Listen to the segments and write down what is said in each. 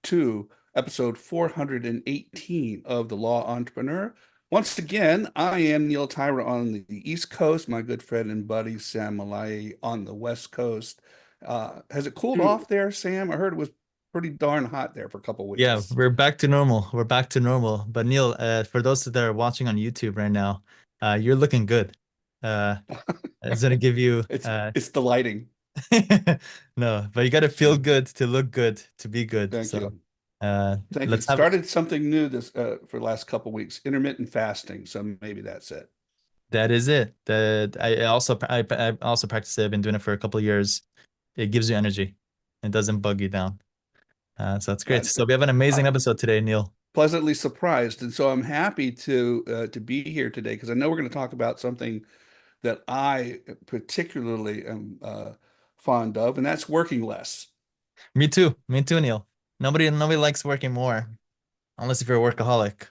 to episode 418 of The Law Entrepreneur. Once again, I am Neil Tyra on the East Coast, my good friend and buddy Sam Mollaei on the West Coast. Has it cooled Dude, off there, Sam? I heard it was pretty darn hot there for a couple yeah, weeks. we're back to normal. We're back to normal. But Neil, for those that are watching on YouTube right now, you're looking good. It's gonna give you It's the lighting. no, but you gotta feel good to look good to be good. Thank So you. uh Thank you. let's have Started something new this for the last couple weeks, intermittent fasting. So maybe that's it. that is it. I also practice it. I've been doing it for a couple of years. It gives you energy. It doesn't bug you down. So it's great. Uh, So we have an amazing I, episode today, Neil. Pleasantly surprised, and so I'm happy to be here today because I know we're going to talk about something that I particularly am fond of, and that's working less. Me too. Me too, Neil. Nobody likes working more, unless if you're a workaholic.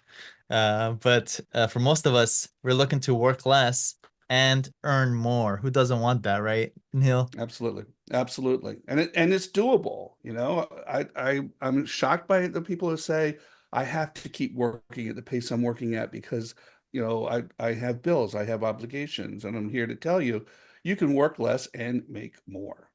But for most of us, we're looking to work less and earn more. Who doesn't want that, right, Neil? Absolutely, absolutely, and it's doable. I'm shocked by the people who say I have to keep working at the pace I'm working at because I have bills, I have obligations, and I'm here to tell you, you can work less and make more.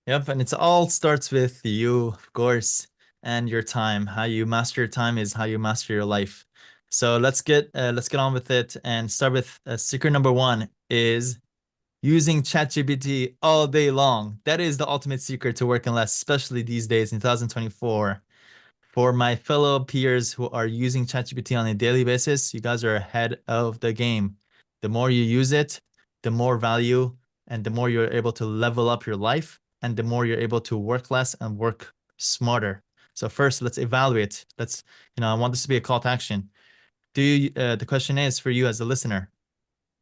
Yep, and it's all starts with you, of course, and your time. How you master your time is how you master your life. So let's get on with it and start with secret number one is using ChatGPT all day long. That is the ultimate secret to working less, especially these days in 2024. For my fellow peers who are using ChatGPT on a daily basis, you guys are ahead of the game. The more you use it, the more value and the more you're able to level up your life and the more you're able to work less and work smarter. So first, let's evaluate. I want this to be a call to action. The question is for you as a listener,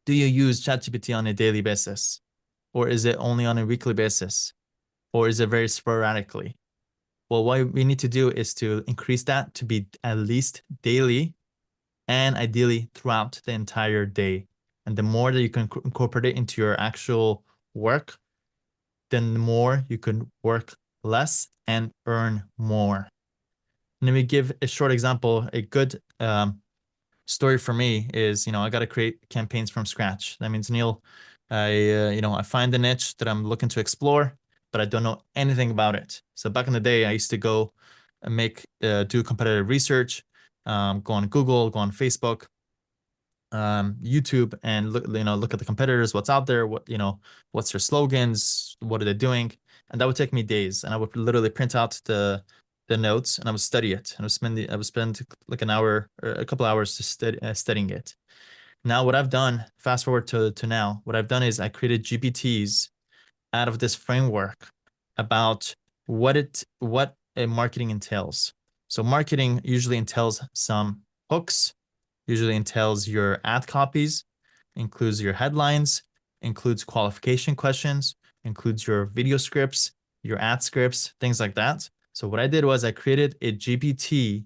do you use ChatGPT on a daily basis? Or is it only on a weekly basis? Or is it very sporadically? Well, what we need to do is to increase that to be at least daily and ideally throughout the entire day. And the more that you can incorporate it into your actual work, then the more you can work less and earn more. And let me give a short example. A good story for me is, I got to create campaigns from scratch. That means, Neil, I find a niche that I'm looking to explore, but I don't know anything about it. So back in the day, I used to go and do competitive research, go on Google, go on Facebook, YouTube, and look at the competitors, what's out there, what's their slogans, what are they doing, and that would take me days, and I would literally print out the notes and I would study it, and I would spend like an hour or a couple hours to studying it. Now, what I've done, fast forward to now, what I've done is I created GPTs out of this framework about what a marketing entails. So marketing usually entails some hooks, usually entails your ad copies, includes your headlines, includes qualification questions, includes your video scripts, your ad scripts, things like that. So what I did was I created a GPT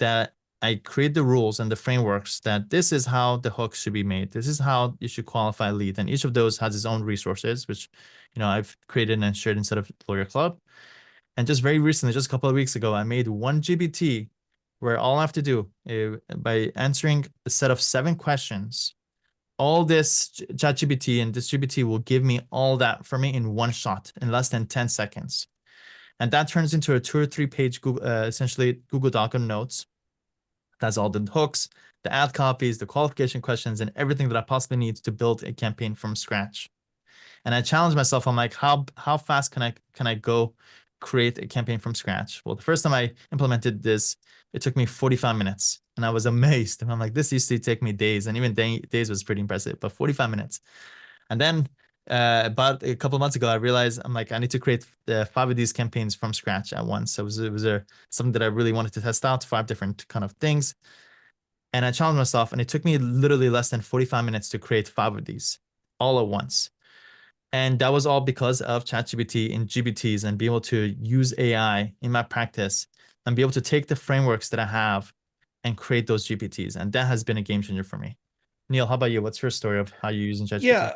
that I create the rules and the frameworks that this is how the hook should be made. This is how you should qualify a lead. And each of those has its own resources, which, I've created and shared inside of Lawyer Club. And just very recently, just a couple of weeks ago, I made one GPT where all I have to do by answering a set of 7 questions, all this ChatGPT and this GPT will give me all that for me in one shot in less than 10 seconds. And that turns into a 2 or 3 page essentially Google Doc of notes. That's all the hooks, the ad copies, the qualification questions, and everything that I possibly need to build a campaign from scratch. And I challenged myself. I'm like, how fast can I go create a campaign from scratch? Well, the first time I implemented this, it took me 45 minutes, and I was amazed. And I'm like, this used to take me days, and even days was pretty impressive, but 45 minutes. And then about a couple of months ago, I realized I'm like, I need to create 5 of these campaigns from scratch at once. So it was something that I really wanted to test out, 5 different kind of things. And I challenged myself, and it took me literally less than 45 minutes to create 5 of these all at once. And that was all because of ChatGPT and GPTs and be able to use AI in my practice and be able to take the frameworks that I have and create those GPTs. And that has been a game changer for me. Neil, how about you? What's your story of how you're using ChatGPT? Yeah.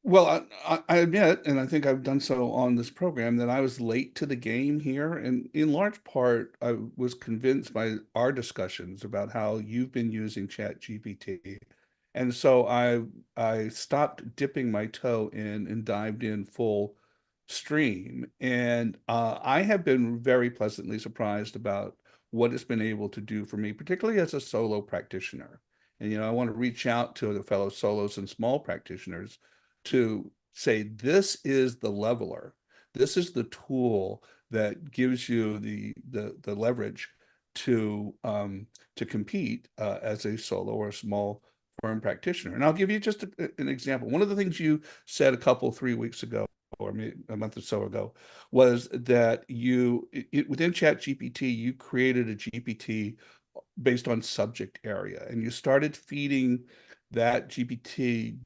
Well, I admit, and I think I've done so on this program, that I was late to the game here. And in large part, I was convinced by our discussions about how you've been using Chat GPT. And so I stopped dipping my toe in and dived in full stream. And I have been very pleasantly surprised about what it's been able to do for me, particularly as a solo practitioner. And, I want to reach out to the fellow solos and small practitioners to say, this is the leveler. This is the tool that gives you the leverage to compete as a solo or a small firm practitioner. And I'll give you just an example. One of the things you said 3 weeks ago, or maybe a month or so ago, was that within Chat GPT, you created a GPT based on subject area, and you started feeding that GPT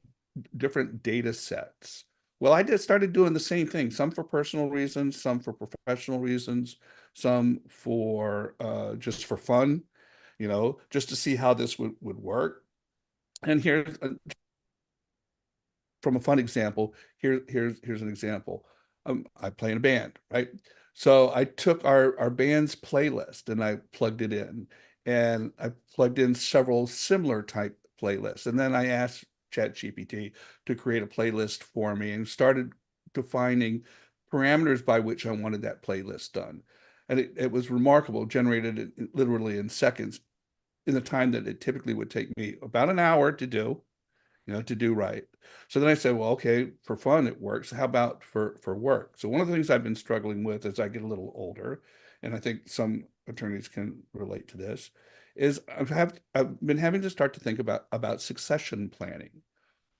different data sets. Well, I just started doing the same thing, some for personal reasons, some for professional reasons, some for just for fun, just to see how this would work. And here's from a fun example, here's an example. I play in a band, right? So I took our band's playlist and I plugged it in, and I plugged in several similar type playlists, and then I asked ChatGPT to create a playlist for me and started defining parameters by which I wanted that playlist done. And it was remarkable, generated it literally in seconds, in the time that it typically would take me about an hour to do, to do right. So then I said, well, okay, for fun, it works. How about for work? So one of the things I've been struggling with as I get a little older, and I think some attorneys can relate to this, is I've been having to start to think about succession planning.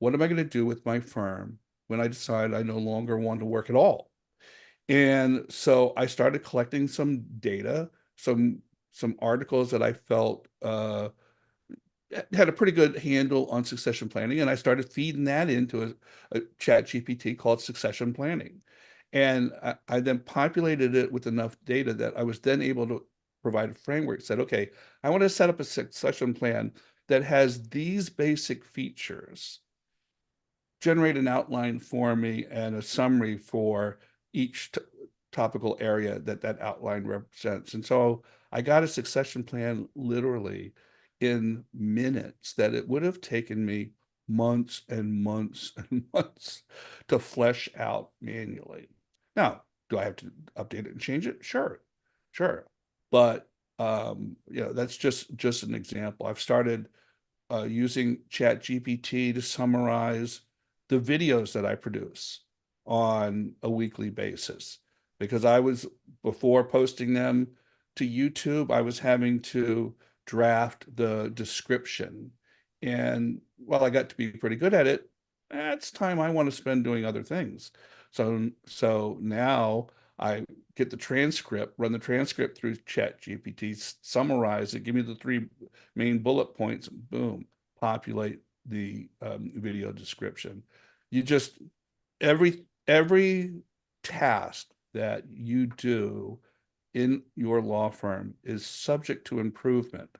What am I going to do with my firm when I decide I no longer want to work at all? And so I started collecting some data, some articles that I felt had a pretty good handle on succession planning, and I started feeding that into a chat GPT called succession planning. And I then populated it with enough data that I was then able to provide a framework, said, okay, I want to set up a succession plan that has these basic features, generate an outline for me and a summary for each topical area that outline represents. And so I got a succession plan literally in minutes that it would have taken me months and months and months to flesh out manually. Now, do I have to update it and change it? Sure, sure. But that's just an example. I've started using Chat GPT to summarize the videos that I produce on a weekly basis. Because before posting them to YouTube, I was having to draft the description. And while I got to be pretty good at it, that's time I want to spend doing other things. So now I get the transcript, run the transcript through Chat GPT, summarize it, give me the three main bullet points, boom, populate the video description. You just every task that you do in your law firm is subject to improvement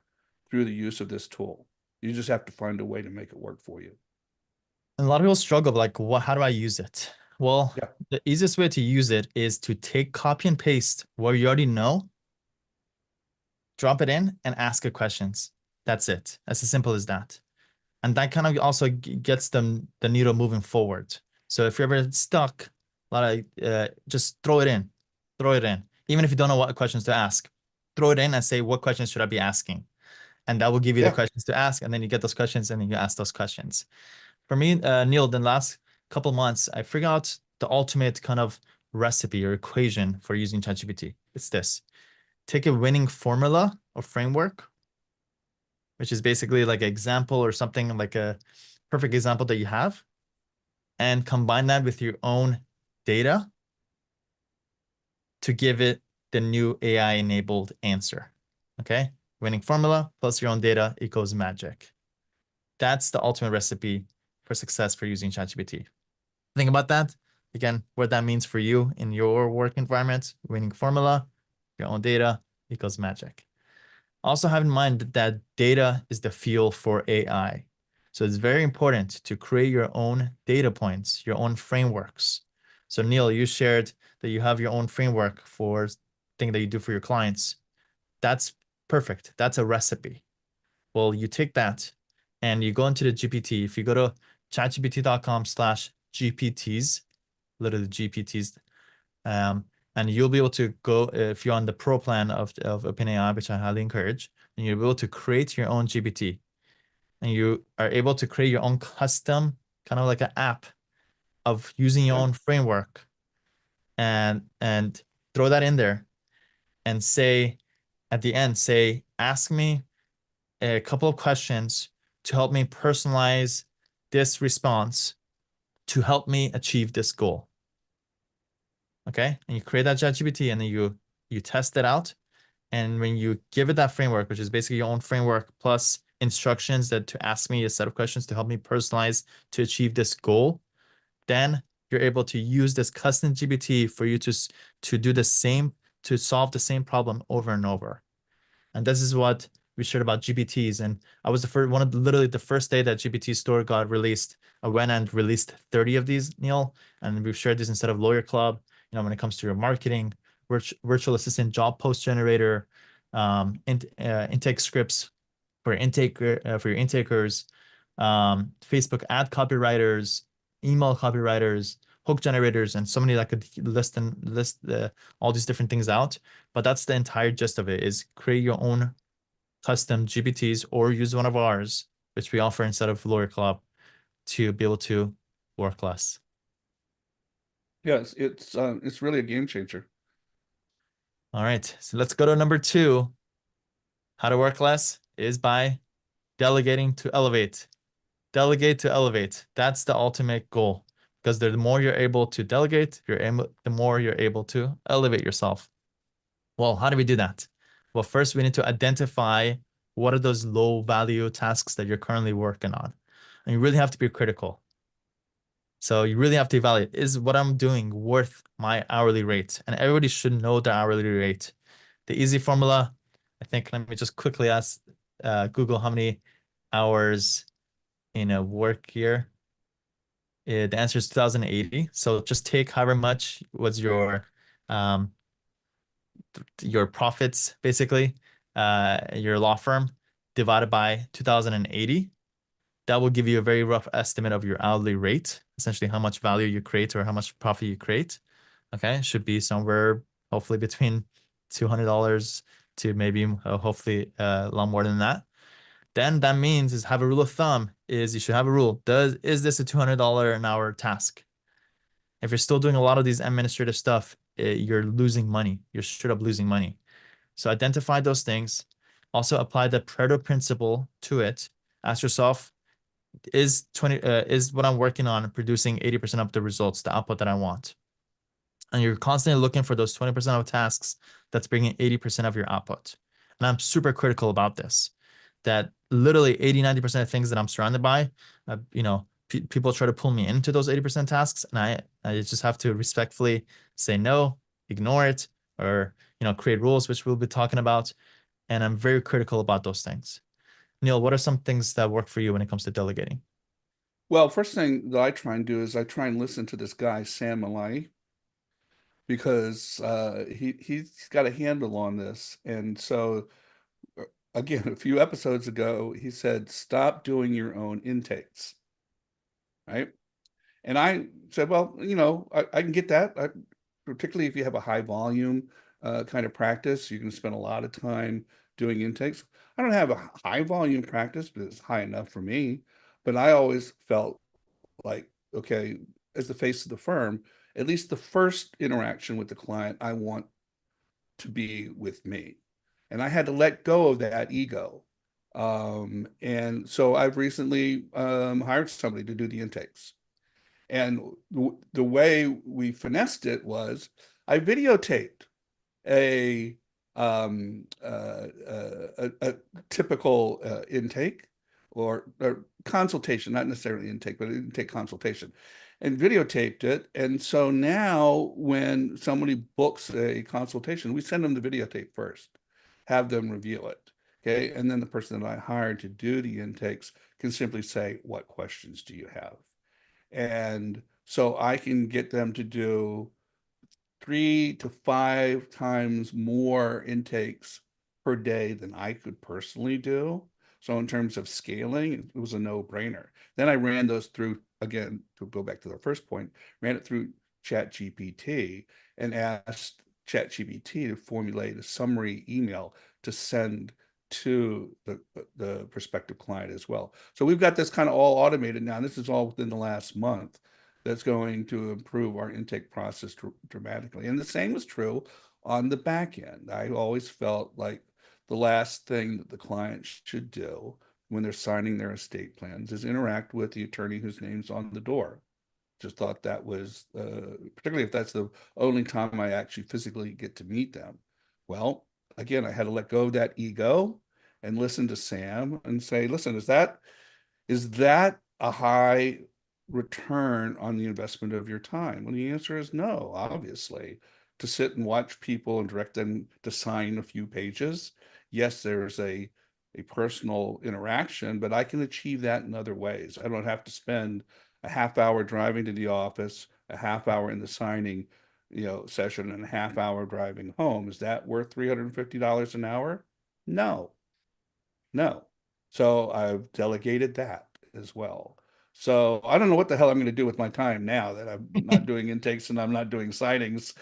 through the use of this tool. You just have to find a way to make it work for you. And a lot of people struggle, like, what, how do I use it? Well, Yeah. the easiest way to use it is to take copy and paste what you already know, drop it in, and ask it questions. That's it. That's as simple as that. And that kind of also gets them the needle moving forward. So if you're ever stuck, a lot of just throw it in, throw it in. Even if you don't know what questions to ask, throw it in and say, what questions should I be asking? And that will give you the Yeah. questions to ask. And then you get those questions and then you ask those questions. For me, Neil, the last couple months, I figured out the ultimate kind of recipe or equation for using ChatGPT. It's this: take a winning formula or framework, which is basically like an example or something like a perfect example that you have, and combine that with your own data to give it the new AI-enabled answer. Okay? Winning formula plus your own data equals magic. That's the ultimate recipe for success for using ChatGPT. Think about that. Again, what that means for you in your work environment: winning formula, your own data equals magic. Also have in mind that data is the fuel for AI. So it's very important to create your own data points, your own frameworks. So Neil, you shared that you have your own framework for thing that you do for your clients. That's perfect. That's a recipe. Well, you take that and you go into the GPT. If you go to chatgpt.com/GPTs, literally GPTs, and you'll be able to go, if you're on the pro plan of OpenAI, which I highly encourage, and you'll be able to create your own GPT. And you are able to create your own custom, kind of like an app of using your Yeah. own framework, and throw that in there and say at the end, say, ask me a couple of questions to help me personalize this response to help me achieve this goal. Okay. And you create that ChatGPT and then you test it out. And when you give it that framework, which is basically your own framework plus instructions that to ask me a set of questions to help me personalize to achieve this goal, then you're able to use this custom GPT for you to do the same, to solve the same problem over and over. And this is what we shared about GPTs. And I was the first one of literally the first day that GPT Store got released. I went and released 30 of these, Neil, and we've shared this instead of Lawyer Club. You know, when it comes to your marketing, virtual assistant job post generator, intake scripts for for your intakers, Facebook ad copywriters, email copywriters, hook generators, and so many that could list all these different things out. But that's the entire gist of it: is create your own custom GPTs or use one of ours, which we offer instead of Lawyer Club, to be able to work less. Yes, it's really a game changer. All right, so let's go to number 2. How to work less is by delegating to elevate. Delegate to elevate. That's the ultimate goal, because the more you're able to delegate, the more you're able to elevate yourself. Well, how do we do that? Well, first we need to identify what are those low value tasks that you're currently working on. And you really have to be critical. So you really have to evaluate, is what I'm doing worth my hourly rate? And everybody should know their hourly rate. The easy formula, I think, let me just quickly ask Google how many hours in a work year. The answer is 2080. So just take however much was um, your profits, basically, your law firm, divided by 2080. That will give you a very rough estimate of your hourly rate, essentially how much value you create or how much profit you create. Okay, should be somewhere hopefully between $200 to maybe hopefully a lot more than that. Then that means is have a rule of thumb is you should have a rule. Is this a $200 an hour task? If you're still doing a lot of these administrative stuff, you're losing money. You're straight up losing money. So identify those things. Also apply the Pareto principle to it. Ask yourself, is what I'm working on producing 80% of the results, the output that I want? And you're constantly looking for those 20% of tasks that's bringing 80% of your output. And I'm super critical about this, that literally 80-90% of things that I'm surrounded by, people try to pull me into those 80% tasks, and I just have to respectfully say no, ignore it, or create rules, which we'll be talking about. And I'm very critical about those things. Neil, what are some things that work for you when it comes to delegating? Well, first thing that I try and do is I try and listen to this guy, Sam Mollaei, because he's got a handle on this. And so again, a few episodes ago, he said, stop doing your own intakes, right? And I said, well, I can get that. Particularly if you have a high volume kind of practice, you can spend a lot of time doing intakes. I don't have a high volume practice, but it's high enough for me. But I always felt like, okay, as the face of the firm, at least the first interaction with the client, I want to be with me. And I had to let go of that ego. And so I've recently hired somebody to do the intakes. And the way we finessed it was I videotaped a a typical intake or consultation, not necessarily intake, but intake consultation, and videotaped it. And so now when somebody books a consultation, we send them the videotape first, have them review it. Okay. And then the person that I hired to do the intakes can simply say, what questions do you have? And so I can get them to do 3 to 5 times more intakes per day than I could personally do. So in terms of scaling, it was a no-brainer. Then I ran those through, again, to go back to the first point, ran it through ChatGPT and asked ChatGPT to formulate a summary email to send to the prospective client as well. So we've got this kind of all automated now. This is all within the last month that's going to improve our intake process dramatically. And the same is true on the back end. I always felt like the last thing that the client should do when they're signing their estate plans is interact with the attorney whose name's on the door. Just thought that was, particularly if that's the only time I actually physically get to meet them. Well, again, I had to let go of that ego and listen to Sam and say, listen, is that a high return on the investment of your time? Well, the answer is no, obviously. To sit and watch people and direct them to sign a few pages, yes, there's a personal interaction, but I can achieve that in other ways. I don't have to spend a half hour driving to the office, a half hour in the signing, session, and a half hour driving home. Is that worth $350 an hour? No, no. So I've delegated that as well. So I don't know what the hell I'm going to do with my time now that I'm not doing intakes and I'm not doing signings.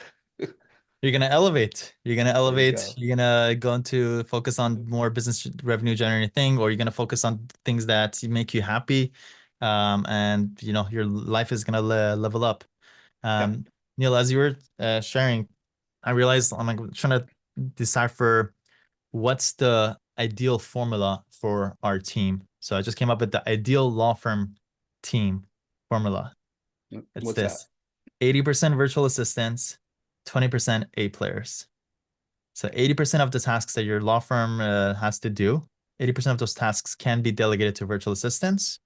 You're gonna elevate. You're gonna There you elevate. go. You're gonna go into focus on more business revenue generating thing, or you're gonna focus on things that make you happy, and your life is gonna level up. Yeah. Um, Neil, as you were sharing, I realized I'm like trying to decipher what's the ideal formula for our team. So I just came up with the ideal law firm team formula. It's What's that? this: 80% virtual assistants, 20% A players. So 80% of the tasks that your law firm has to do, 80% of those tasks can be delegated to virtual assistants.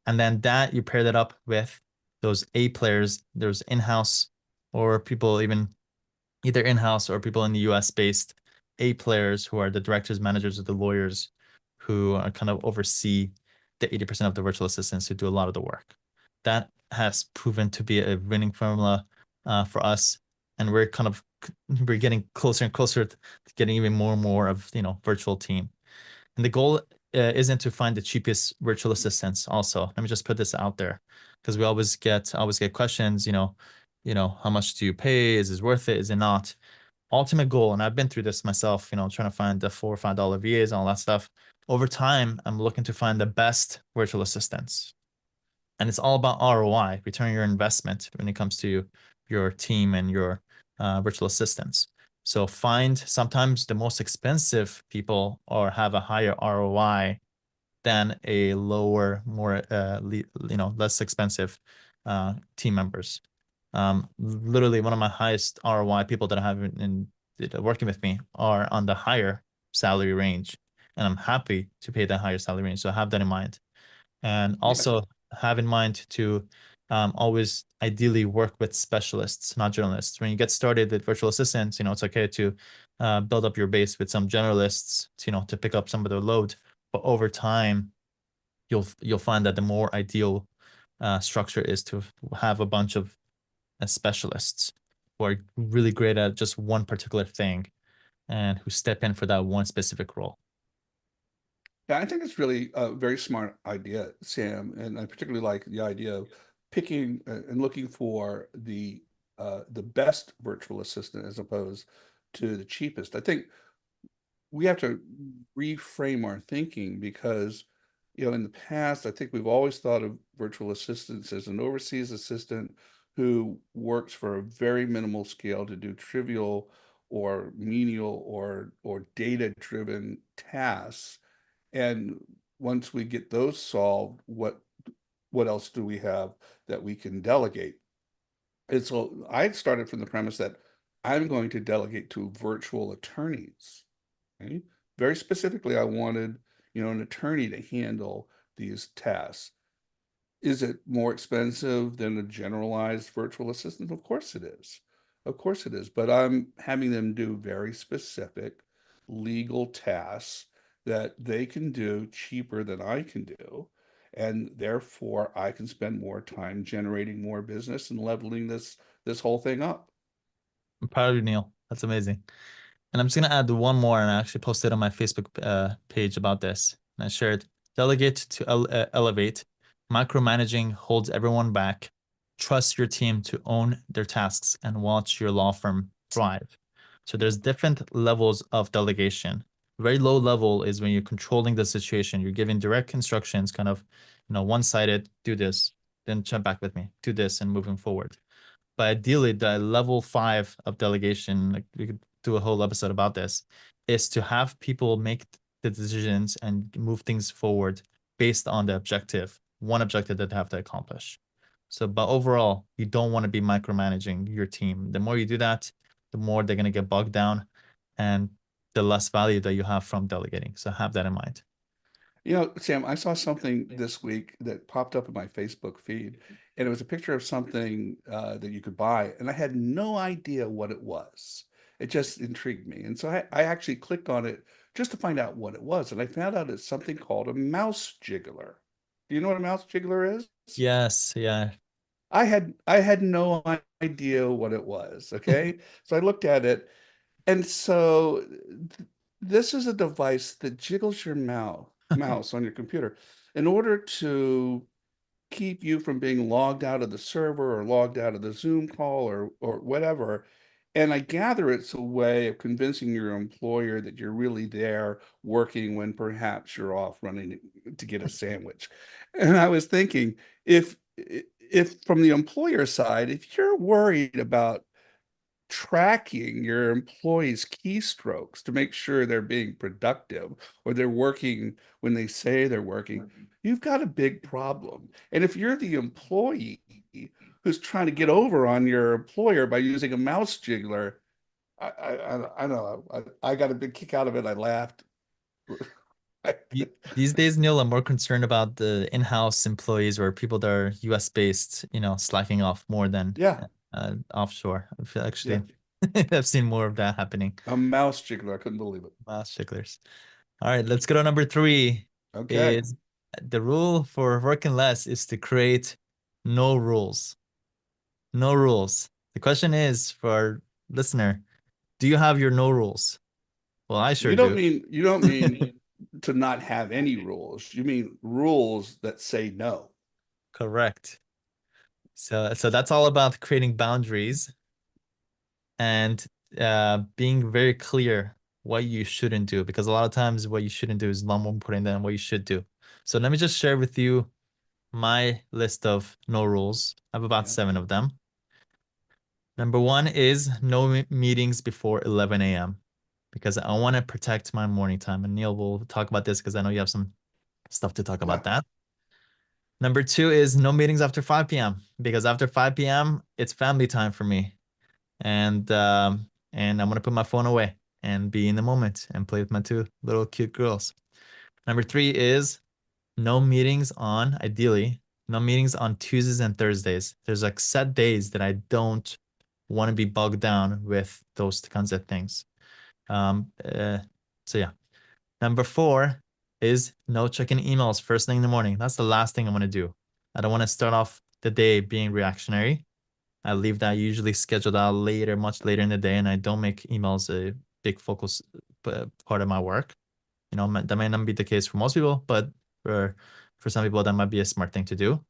And then that you pair that up with those A players, there's in-house or people even either in-house or people in the US based A players who are the directors, managers, or the lawyers who are kind of oversee the 80% of the virtual assistants who do a lot of the work. That has proven to be a winning formula for us. And we're getting closer and closer to getting even more and more of virtual team. And the goal isn't to find the cheapest virtual assistants. Also, let me just put this out there because we always get questions. How much do you pay? Is this worth it? Is it not? Ultimate goal, and I've been through this myself. Trying to find the $4 or $5 VAs and all that stuff. Over time, I'm looking to find the best virtual assistants, and it's all about ROI, return your investment when it comes to your team and your virtual assistants. So find sometimes the most expensive people or have a higher ROI than a lower, more less expensive team members. Literally, one of my highest ROI people that I have working with me are on the higher salary range, and I'm happy to pay that higher salary range. So I have that in mind, and Yeah. also have in mind to always ideally work with specialists, not generalists. When you get started with virtual assistants, it's okay to build up your base with some generalists, to pick up some of the load. But over time, you'll find that the more ideal structure is to have a bunch of specialists who are really great at just one particular thing and who step in for that one specific role. Yeah, I think it's really a very smart idea, Sam, and I particularly like the idea of picking and looking for the best virtual assistant as opposed to the cheapest. I think we have to reframe our thinking because, in the past, I think we've always thought of virtual assistants as an overseas assistant who works for a very minimal scale to do trivial or menial or data-driven tasks. And once we get those solved, what else do we have that we can delegate? And so I started from the premise that I'm going to delegate to virtual attorneys. Okay? Very specifically, I wanted, an attorney to handle these tasks. Is it more expensive than a generalized virtual assistant? Of course it is. Of course it is. But I'm having them do very specific legal tasks that they can do cheaper than I can do. And therefore I can spend more time generating more business and leveling this whole thing up. I'm proud of you, Neil. That's amazing. And I'm just gonna add one more, and I actually posted on my Facebook page about this. And I shared delegate to elevate. Micromanaging holds everyone back. Trust your team to own their tasks and watch your law firm thrive. So there's different levels of delegation. Very low level is when you're controlling the situation. You're giving direct instructions, kind of, one-sided, do this, then check back with me, do this, and moving forward. But ideally, the level 5 of delegation, like we could do a whole episode about this, is to have people make the decisions and move things forward based on the objective, one objective that they have to accomplish. So, but overall, you don't want to be micromanaging your team. The more you do that, the more they're going to get bogged down and the less value that you have from delegating. So have that in mind. You know, Sam, I saw something this week that popped up in my Facebook feed, and it was a picture of something that you could buy, and I had no idea what it was. It just intrigued me. And so I actually clicked on it just to find out what it was. And I found out it's something called a mouse jiggler. Do you know what a mouse jiggler is? Yes, yeah. I had no idea what it was. Okay. So I looked at it, and so this is a device that jiggles your mouse on your computer in order to keep you from being logged out of the server or logged out of the Zoom call or whatever. And I gather it's a way of convincing your employer that you're really there working when perhaps you're off running to get a sandwich. And I was thinking, if from the employer side, if you're worried about tracking your employees' keystrokes to make sure they're being productive or they're working when they say they're working, you've got a big problem. And if you're the employee who's trying to get over on your employer by using a mouse jiggler, I know I got a big kick out of it. I laughed. These days, Neil, I'm more concerned about the in-house employees or people that are US based, slacking off more than Yeah, offshore. I feel yeah, actually I've seen more of that happening. a mouse jiggler. I couldn't believe it. Mouse sticklers. All right, let's go to number three. Okay. Is the rule for working less is to create no rules. No rules. The question is for our listener, do you have your no rules? Well, I sure do. You don't mean to not have any rules. You mean rules that say no. Correct. So that's all about creating boundaries and being very clear what you shouldn't do, because a lot of times what you shouldn't do is a lot more important than what you should do. So let me just share with you my list of no rules. I have about Yeah. 7 of them. Number one is no meetings before 11 a.m. because I want to protect my morning time. And Neil will talk about this because I know you have some stuff to talk Yeah. about that. Number two is no meetings after 5 p.m. because after 5 p.m. it's family time for me. And I'm gonna put my phone away and be in the moment and play with my 2 little cute girls. Number three is no meetings on, ideally, no meetings on Tuesdays and Thursdays. There's like set days that I don't want to be bogged down with those kinds of things. Um, uh, so yeah. Number four is no checking emails first thing in the morning. That's the last thing I'm gonna do. I don't want to start off the day being reactionary. I leave that usually scheduled out later, much later in the day, and I don't make emails a big focus part of my work. That may not be the case for most people, but for some people, that might be a smart thing to do.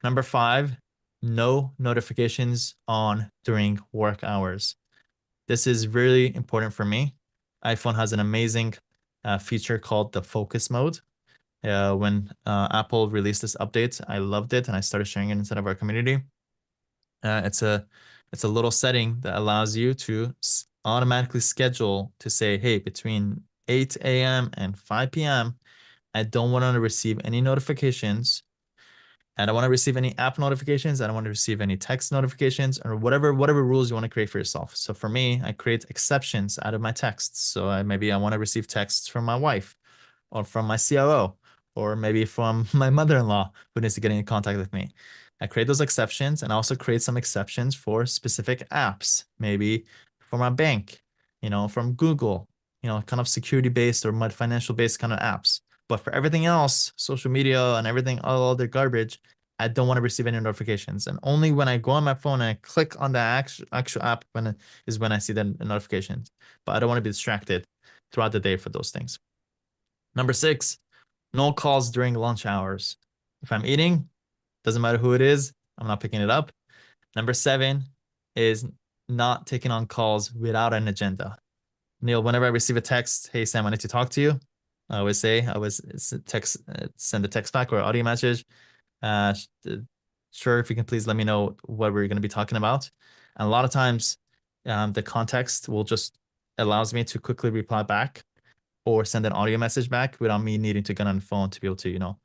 Number five, no notifications on during work hours. This is really important for me. iPhone has an amazing feature called the focus mode. When Apple released this update, I loved it and I started sharing it inside of our community. It's a little setting that allows you to automatically schedule to say, hey, between 8 a.m. and 5 p.m., I don't want to receive any notifications. I don't want to receive any app notifications. I don't want to receive any text notifications or whatever rules you want to create for yourself. So for me, I create exceptions out of my texts. So maybe I want to receive texts from my wife or from my COO or maybe from my mother-in-law who needs to get in contact with me. I create those exceptions and also create some exceptions for specific apps, maybe for my bank, from Google, kind of security based or financial based kind of apps. But for everything else, social media and everything, all other garbage, I don't want to receive any notifications. And only when I go on my phone and I click on the actual app is when I see the notifications. But I don't want to be distracted throughout the day for those things. Number 6, no calls during lunch hours. If I'm eating, doesn't matter who it is, I'm not picking it up. Number 7 is not taking on calls without an agenda. Neil, whenever I receive a text, hey Sam, I need to talk to you. I always send a text back or audio message. Uh, sure, if you can please let me know what we're going to be talking about. And a lot of times, the context will just allows me to quickly reply back or send an audio message back without me needing to get on the phone to be able to,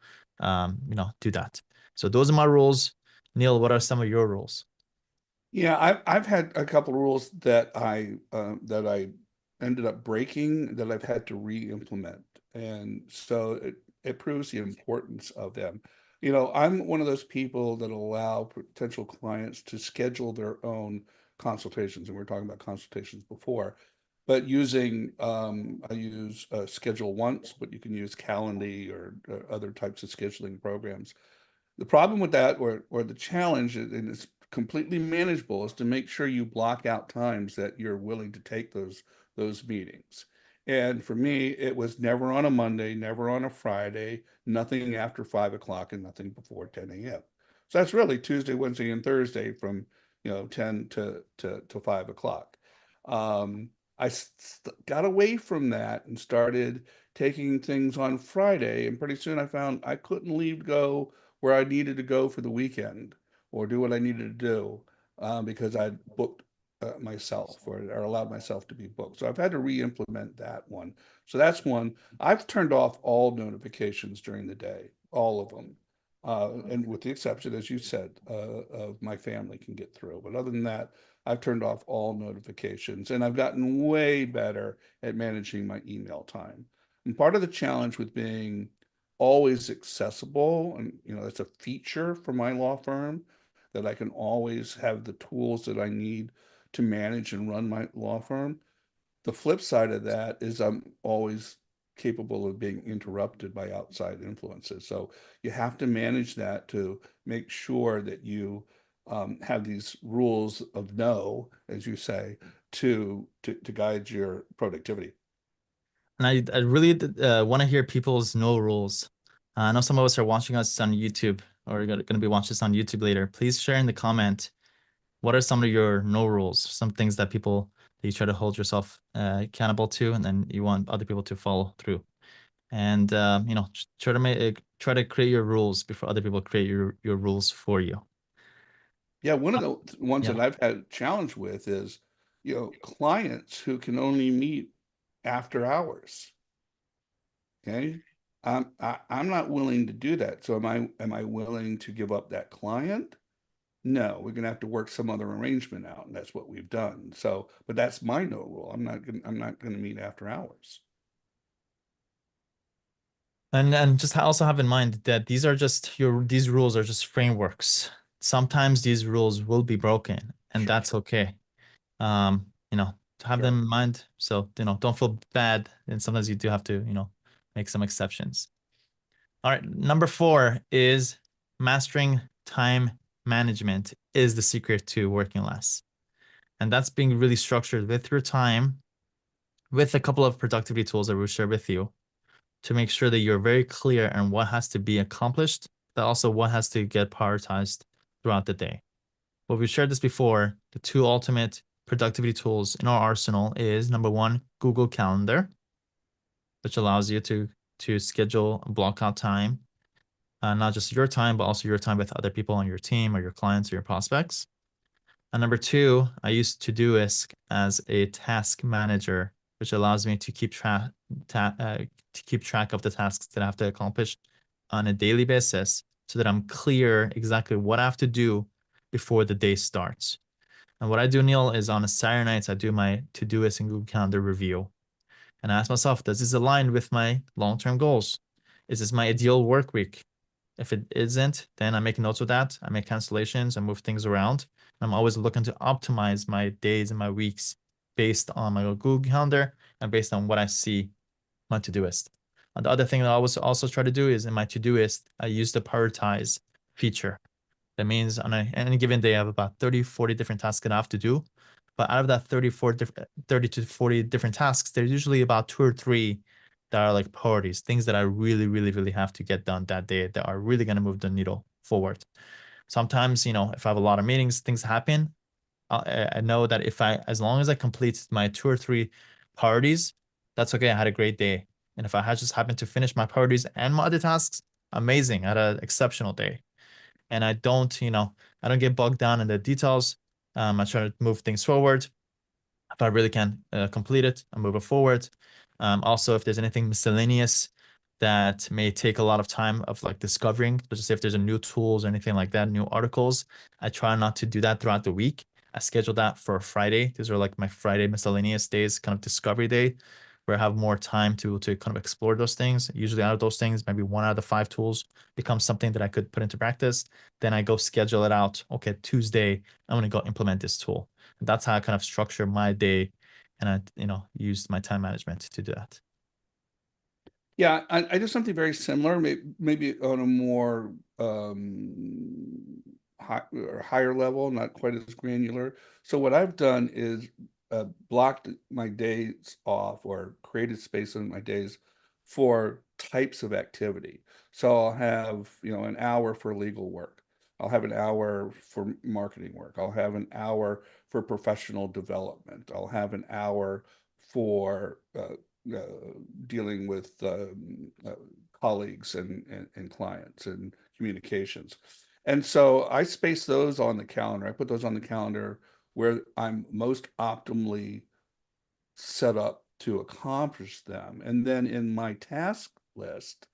do that. So those are my rules. Neil, what are some of your rules? Yeah, I've had a couple of rules that I ended up breaking that I've had to re-implement, and so it proves the importance of them. I'm one of those people that allow potential clients to schedule their own consultations, and we were talking about consultations before, but I use Schedule Once, but you can use Calendly or other types of scheduling programs. The problem with that, or the challenge, and it's completely manageable, is to make sure you block out times that you're willing to take those meetings. And for me, it was never on a Monday, never on a Friday, nothing after 5 o'clock, and nothing before 10 a.m. So that's really Tuesday, Wednesday, and Thursday from 10 to 5 o'clock. I got away from that and started taking things on Friday, and pretty soon I found I couldn't leave go where I needed to go for the weekend or do what I needed to do because I booked myself or allowed myself to be booked. So I've had to re-implement that one. So that's one. I've turned off all notifications during the day, all of them. And with the exception, as you said, of my family can get through. But other than that, I've turned off all notifications and I've gotten way better at managing my email time. And part of the challenge with being always accessible, and that's a feature for my law firm, that I can always have the tools that I need to manage and run my law firm. The flip side of that is I'm always capable of being interrupted by outside influences. So you have to manage that to make sure that you have these rules of no, as you say, to guide your productivity. And I really want to hear people's no rules. I know some of us are watching us on YouTube or going to be watching this on YouTube later. Please share in the comment what are some of your no rules, some things that you try to hold yourself accountable to, and then you want other people to follow through. And try to create your rules before other people create your rules for you. Yeah, one of Uh, the ones yeah. that I've had challenge with is, clients who can only meet after hours. Okay. I'm not willing to do that. So am I willing to give up that client? No, we're gonna have to work some other arrangement out, and that's what we've done. So, but that's my no rule. I'm not gonna meet after hours. And just also have in mind that these rules are just frameworks. Sometimes these rules will be broken, and Sure. that's okay. Um, to have Sure. them in mind. So, don't feel bad. And sometimes you do have to, make some exceptions. All right. Number 4 is mastering time management is the secret to working less. And that's being really structured with your time, with a couple of productivity tools that we'll share with you to make sure that you're very clear on what has to be accomplished, but also what has to get prioritized throughout the day. Well, we've shared this before. The 2 ultimate productivity tools in our arsenal is number 1, Google Calendar, which allows you to schedule and block out time, not just your time, but also your time with other people on your team or your clients or your prospects. And number 2, I use Todoist as a task manager, which allows me to keep track of the tasks that I have to accomplish on a daily basis so that I'm clear exactly what I have to do before the day starts. And what I do, Neil, is on a Saturday nights, I do my Todoist and Google Calendar review. And I ask myself, does this align with my long-term goals? Is this my ideal work week? If it isn't, then I make notes of that. I make cancellations and move things around. I'm always looking to optimize my days and my weeks based on my Google Calendar and based on what I see my Todoist. And the other thing that I always also try to do is in my Todoist, I use the prioritize feature. That means on any given day, I have about 30, 40 different tasks that I have to do. But out of that 30 to 40 different tasks, there's usually about 2 or 3 that are like priorities, things that I really, really, really have to get done that day that are really going to move the needle forward. Sometimes, if I have a lot of meetings, things happen. I know that as long as I complete my 2 or 3 priorities, that's okay. I had a great day. And if I had just happened to finish my priorities and my other tasks, amazing. I had an exceptional day. And I don't get bogged down in the details. I try to move things forward. If I really can complete it, I move it forward. Also, if there's anything miscellaneous that may take a lot of time of like discovering, let's just say if there's a new tools or anything like that, new articles, I try not to do that throughout the week. I schedule that for Friday. These are like my Friday miscellaneous days, kind of discovery day, where I have more time to kind of explore those things. Usually out of those things, maybe 1 out of the 5 tools becomes something that I could put into practice. Then I go schedule it out. Okay, Tuesday, I'm going to go implement this tool. And that's how I kind of structure my day. And use my time management to do that. Yeah, I do something very similar, maybe on a more higher level, not quite as granular. So what I've done is blocked my days off or created space in my days for types of activity. So I'll have, an hour for legal work. I'll have an hour for marketing work. I'll have an hour for professional development. I'll have an hour for uh, dealing with colleagues and clients and communications. And so I space those on the calendar. I put those on the calendar where I'm most optimally set up to accomplish them. And then in my task list,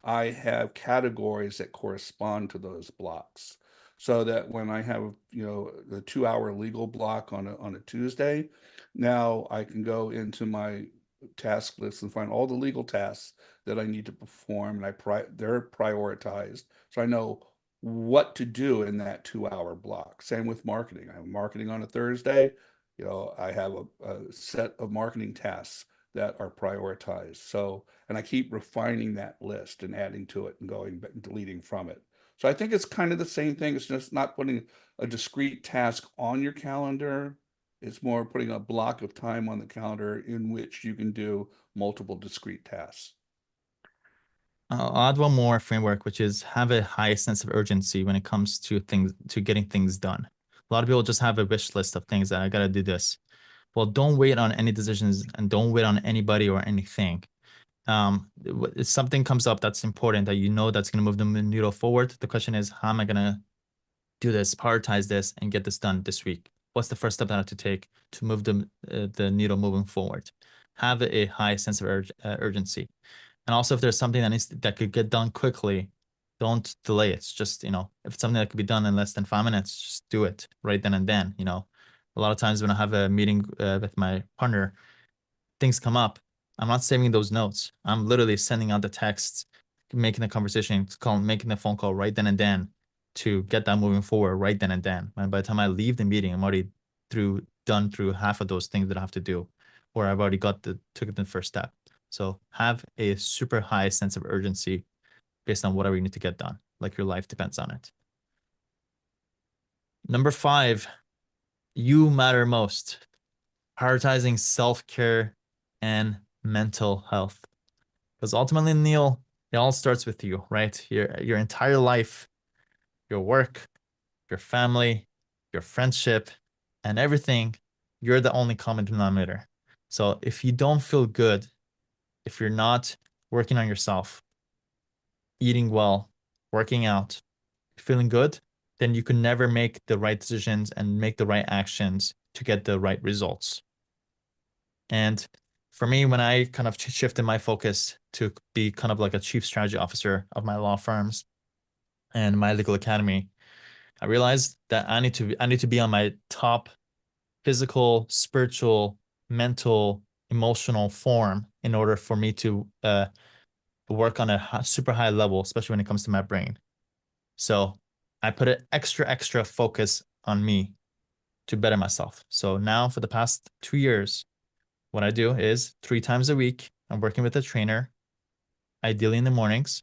I have categories that correspond to those blocks. So that when I have, the 2 hour legal block on a Tuesday, now I can go into my task list and find all the legal tasks that I need to perform, and they're prioritized. So I know what to do in that 2 hour block. Same with marketing. I have marketing on a Thursday. I have a set of marketing tasks that are prioritized. So, and I keep refining that list and adding to it and going back and deleting from it. So I think it's kind of the same thing. It's just not putting a discrete task on your calendar. It's more putting a block of time on the calendar in which you can do multiple discrete tasks. I'll add one more framework, which is have a high sense of urgency when it comes to getting things done. A lot of people just have a wish list of things that I gotta do this. Well, don't wait on any decisions and don't wait on anybody or anything. If something comes up that's important that that's going to move the needle forward, the question is, how am I going to do this, prioritize this, and get this done this week? What's the first step that I have to take to move the needle moving forward? Have a high sense of urgency. And also, if there's something that could get done quickly, don't delay it. It's just, if it's something that could be done in less than 5 minutes, just do it right then and then. A lot of times when I have a meeting with my partner, things come up, I'm not saving those notes. I'm literally sending out the texts, making the conversation, making the phone call right then and then to get that moving forward right then and then. And by the time I leave the meeting, I'm already done through half of those things that I have to do, or I've already took the first step. So have a super high sense of urgency based on whatever you need to get done, like your life depends on it. Number 5, you matter most. Prioritizing self-care and mental health. Because ultimately, Neil, it all starts with you, right? Your entire life, your work, your family, your friendship, and everything, you're the only common denominator. So if you don't feel good, if you're not working on yourself, eating well, working out, feeling good, then you can never make the right decisions and make the right actions to get the right results. And for me, when I kind of shifted my focus to be kind of like a chief strategy officer of my law firms and my legal academy, I realized that I need to be on my top physical, spiritual, mental, emotional form in order for me to work on a super high level, especially when it comes to my brain. So I put an extra focus on me to better myself. So now for the past 2 years, what I do is 3 times a week, I'm working with a trainer, ideally in the mornings.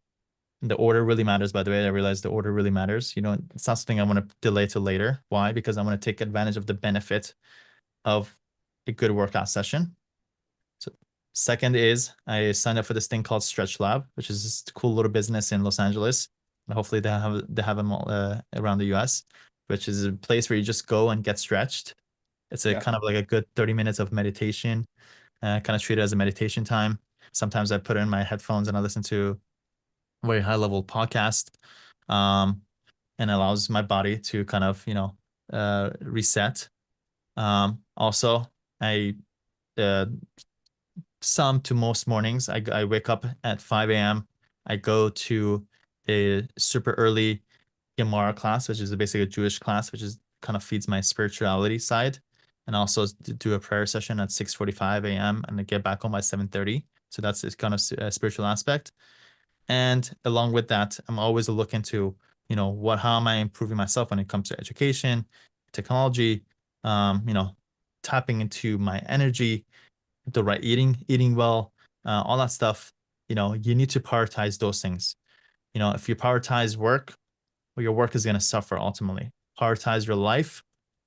The order really matters, by the way. I realize the order really matters. It's not something I want to delay till later. Why? Because I want to take advantage of the benefit of a good workout session. So second is I signed up for this thing called Stretch Lab, which is this cool little business in Los Angeles. And hopefully they have them all, around the US, which is a place where you just go and get stretched. It's a Yeah. kind of like a good 30 minutes of meditation, kind of treat it as a meditation time. Sometimes I put in my headphones and I listen to a very high level podcast, um, and allows my body to kind of, reset. Also, I uh, some to most mornings. I wake up at 5 a.m. I go to a super early Gemara class, which is basically a Jewish class, which is kind of feeds my spirituality side, and also do a prayer session at 6:45 a.m. and I get back home by 7:30. So that's this kind of spiritual aspect. And along with that, I'm always looking to, how am I improving myself when it comes to education, technology, tapping into my energy, the right eating well, all that stuff. You need to prioritize those things. If you prioritize work, well, your work is going to suffer ultimately. Prioritize your life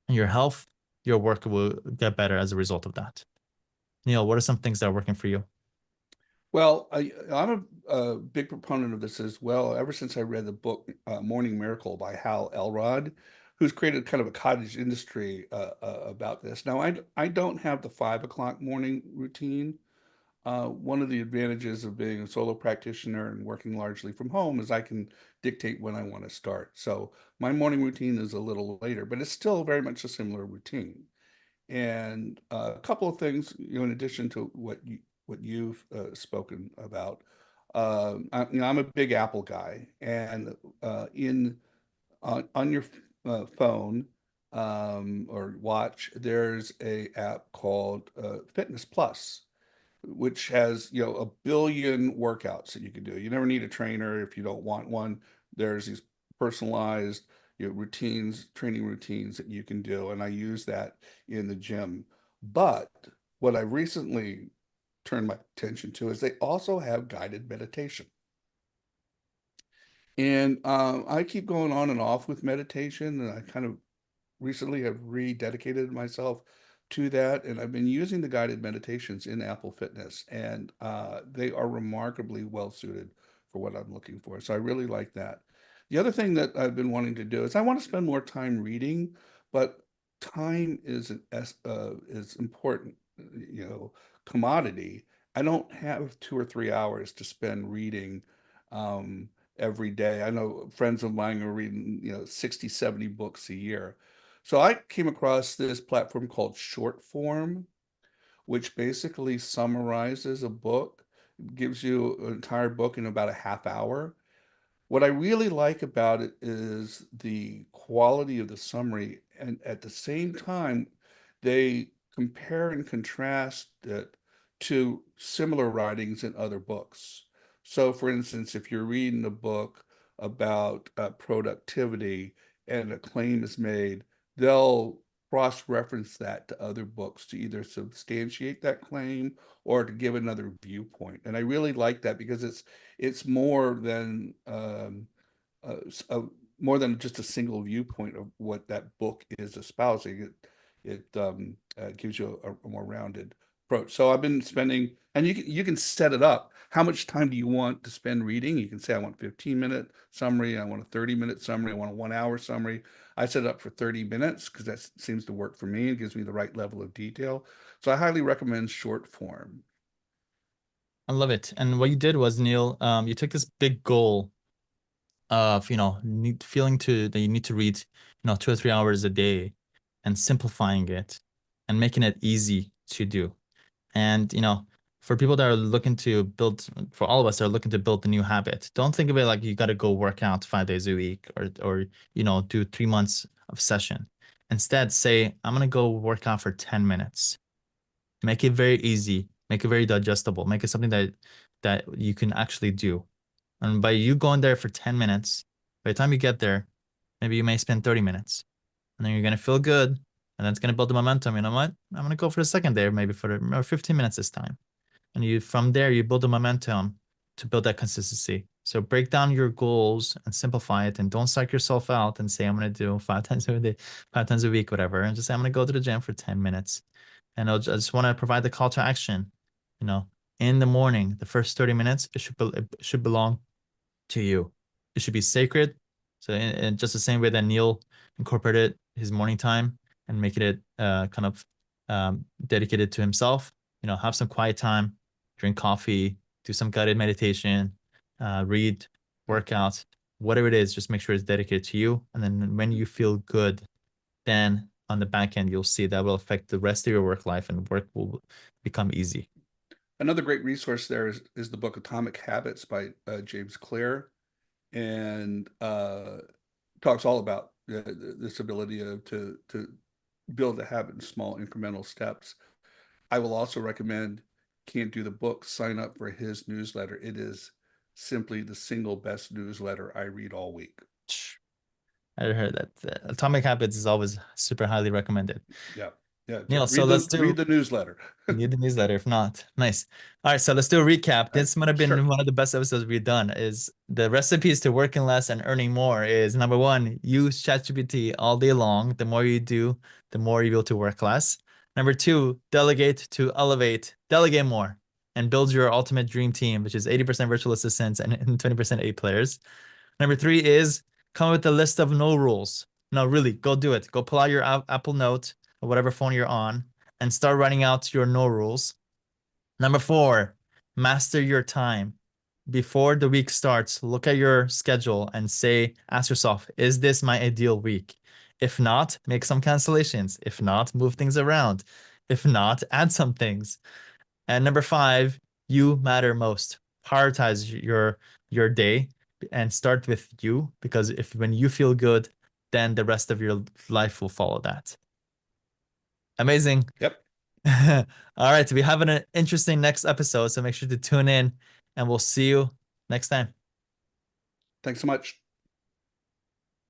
and your health, your work will get better as a result of that. Neil, what are some things that are working for you? Well, I'm a big proponent of this as well. Ever since I read the book Morning Miracle by Hal Elrod, who's created kind of a cottage industry about this. Now, I don't have the 5 o'clock morning routine. One of the advantages of being a solo practitioner and working largely from home is I can dictate when I want to start. So my morning routine is a little later, but it's still very much a similar routine. And a couple of things, in addition to what you've spoken about, I'm a big Apple guy, and in on your phone or watch, there's a app called Fitness Plus, which has, a billion workouts that you can do. You never need a trainer if you don't want one. There's these personalized, routines, training routines that you can do, and I use that in the gym. But what I recently turned my attention to is they also have guided meditation. And I keep going on and off with meditation, and I kind of recently have rededicated myself to that, and I've been using the guided meditations in Apple Fitness, and they are remarkably well suited for what I'm looking for. So I really like that. The other thing that I've been wanting to do is I want to spend more time reading, but time is important, commodity. I don't have 2 or 3 hours to spend reading um, every day. I know friends of mine are reading, 60, 70 books a year. So I came across this platform called Short Form, which basically summarizes a book, gives you an entire book in about a half hour. What I really like about it is the quality of the summary, and at the same time, they compare and contrast it to similar writings in other books. So, for instance, if you're reading a book about productivity and a claim is made, they'll cross-reference that to other books to either substantiate that claim or to give another viewpoint. And I really like that because it's uh, more than just a single viewpoint of what that book is espousing. It gives you a more rounded approach. So I've been spending, and you can set it up. How much time do you want to spend reading? You can say I want 15-minute summary, I want a 30-minute summary, I want a 1 hour summary. I set it up for 30 minutes because that seems to work for me. It gives me the right level of detail. So I highly recommend short form. I love it. And what you did was, Neil, you took this big goal of, feeling that you need to read, 2 or 3 hours a day, and simplifying it and making it easy to do. And, for people that are looking to build, for all of us that are looking to build the new habit, don't think of it like you got to go work out 5 days a week or, do 3 months of session. Instead, say, I'm going to go work out for 10 minutes. Make it very easy, make it very digestible, make it something that you can actually do. And by you going there for 10 minutes, by the time you get there, maybe you may spend 30 minutes. And then you're going to feel good. and that's going to build the momentum. You know what? I'm going to go for the second day, or maybe for or 15 minutes this time. And you from there you build the momentum to build that consistency. So break down your goals and simplify it, and don't psych yourself out and say I'm going to do 5 times a day, 5 times a week, whatever, and just say I'm going to go to the gym for 10 minutes. And I just want to provide the call to action. You know, in the morning, the first 30 minutes, it should belong to you. It should be sacred. So in just the same way that Neil incorporated his morning time and making it kind of dedicated to himself, have some quiet time, drink coffee, do some guided meditation, read, work out, whatever it is, just make sure it's dedicated to you. And then when you feel good, then on the back end, you'll see that will affect the rest of your work life, and work will become easy. Another great resource there is the book Atomic Habits by James Clear, and talks all about this ability to build a habit in small incremental steps. I will also recommend, can't do the book, sign up for his newsletter. It is simply the single best newsletter I read all week. I heard that Atomic Habits is always super highly recommended. Yeah. Yeah. Neil, so Read let's the newsletter. need the newsletter if not. Nice. All right, so let's do a recap. This might have been Sure. one of the best episodes we've done. Is the recipes to working less and earning more is number one, use ChatGPT all day long. The more you do, the more you're able to work less. Number two, delegate to elevate, delegate more, and build your ultimate dream team, which is 80% virtual assistants and 20% A players. Number three is come up with a list of no rules. No, really, go do it. Go pull out your Apple Note or whatever phone you're on and start writing out your no rules. Number four, master your time. Before the week starts, look at your schedule and ask yourself, is this my ideal week? If not, make some cancellations. If not, move things around. If not, add some things. And number five, you matter most. Prioritize your day and start with you, because if when you feel good, then the rest of your life will follow that. Amazing. Yep. All right, we have an interesting next episode, so make sure to tune in, and we'll see you next time. Thanks so much.